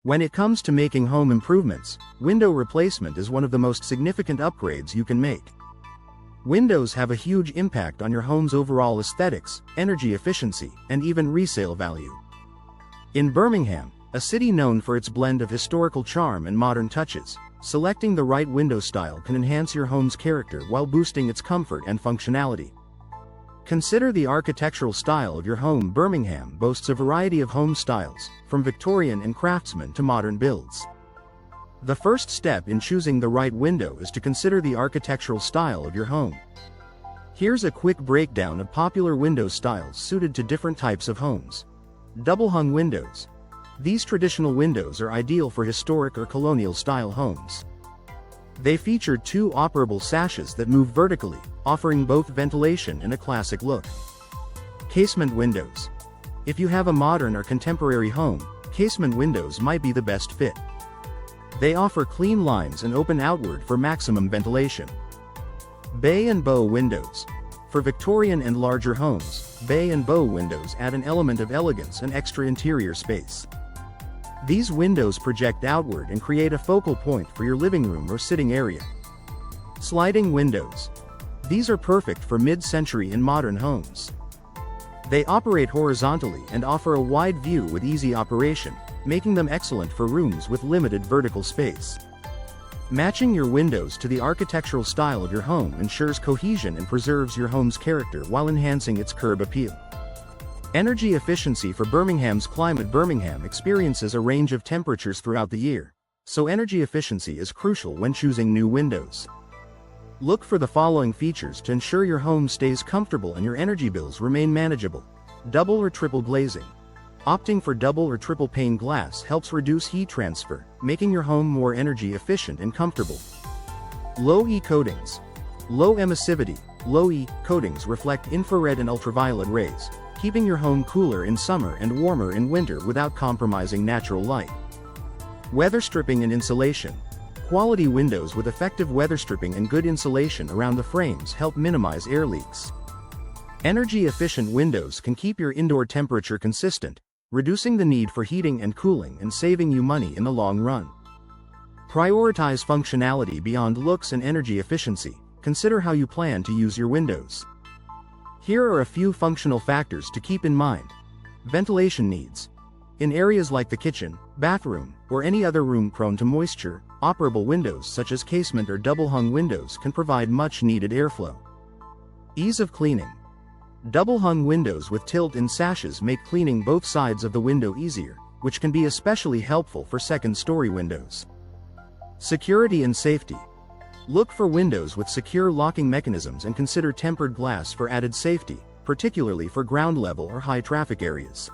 When it comes to making home improvements, window replacement is one of the most significant upgrades you can make. Windows have a huge impact on your home's overall aesthetics, energy efficiency, and even resale value. In Birmingham, a city known for its blend of historical charm and modern touches, selecting the right window style can enhance your home's character while boosting its comfort and functionality. Consider the architectural style of your home. Birmingham boasts a variety of home styles, from Victorian and craftsman to modern builds. The first step in choosing the right window is to consider the architectural style of your home. Here's a quick breakdown of popular window styles suited to different types of homes. Double-hung windows. These traditional windows are ideal for historic or colonial-style homes. They feature two operable sashes that move vertically, offering both ventilation and a classic look. Casement windows. If you have a modern or contemporary home, casement windows might be the best fit. They offer clean lines and open outward for maximum ventilation. Bay and bow windows. For Victorian and larger homes, bay and bow windows add an element of elegance and extra interior space. These windows project outward and create a focal point for your living room or sitting area. Sliding windows. These are perfect for mid-century and modern homes. They operate horizontally and offer a wide view with easy operation, making them excellent for rooms with limited vertical space. Matching your windows to the architectural style of your home ensures cohesion and preserves your home's character while enhancing its curb appeal. Energy efficiency. For Birmingham's climate. Birmingham experiences a range of temperatures throughout the year, so energy efficiency is crucial when choosing new windows. Look for the following features to ensure your home stays comfortable and your energy bills remain manageable. Double or triple glazing. Opting for double or triple pane glass helps reduce heat transfer, making your home more energy efficient and comfortable. Low E coatings. Low emissivity, low E coatings reflect infrared and ultraviolet rays, keeping your home cooler in summer and warmer in winter without compromising natural light. Weather stripping and insulation. Quality windows with effective weather stripping and good insulation around the frames help minimize air leaks. Energy-efficient windows can keep your indoor temperature consistent, reducing the need for heating and cooling and saving you money in the long run. Prioritize functionality beyond looks and energy efficiency. Consider how you plan to use your windows. Here are a few functional factors to keep in mind. Ventilation needs. In areas like the kitchen, bathroom, or any other room prone to moisture, operable windows such as casement or double-hung windows can provide much-needed airflow. Ease of cleaning. Double-hung windows with tilt-in sashes make cleaning both sides of the window easier, which can be especially helpful for second-story windows. Security and safety. Look for windows with secure locking mechanisms and consider tempered glass for added safety, particularly for ground-level or high-traffic areas.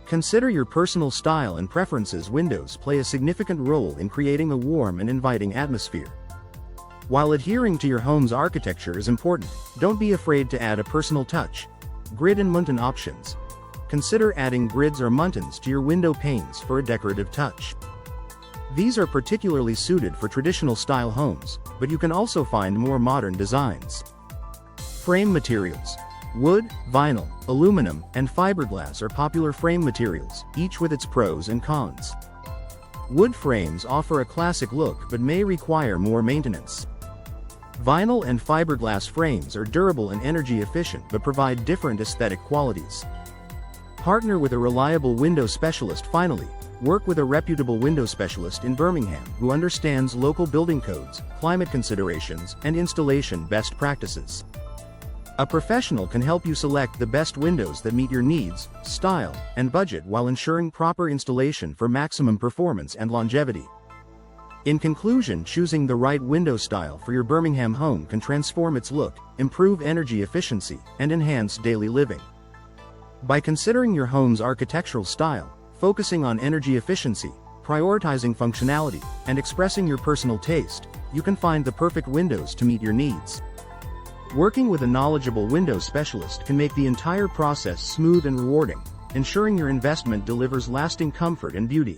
Consider your personal style and preferences. Windows play a significant role in creating a warm and inviting atmosphere. While adhering to your home's architecture is important, don't be afraid to add a personal touch. Grid and muntin options. Consider adding grids or muntins to your window panes for a decorative touch. These are particularly suited for traditional-style homes, but you can also find more modern designs. Frame materials. Wood, vinyl, aluminum, and fiberglass are popular frame materials, each with its pros and cons. Wood frames offer a classic look but may require more maintenance. Vinyl and fiberglass frames are durable and energy efficient but provide different aesthetic qualities. Partner with a reliable window specialist. Finally, work with a reputable window specialist in Birmingham who understands local building codes, climate considerations, and installation best practices. A professional can help you select the best windows that meet your needs, style, and budget while ensuring proper installation for maximum performance and longevity. In conclusion, choosing the right window style for your Birmingham home can transform its look, improve energy efficiency, and enhance daily living. By considering your home's architectural style, focusing on energy efficiency, prioritizing functionality, and expressing your personal taste, you can find the perfect windows to meet your needs. Working with a knowledgeable window specialist can make the entire process smooth and rewarding, ensuring your investment delivers lasting comfort and beauty.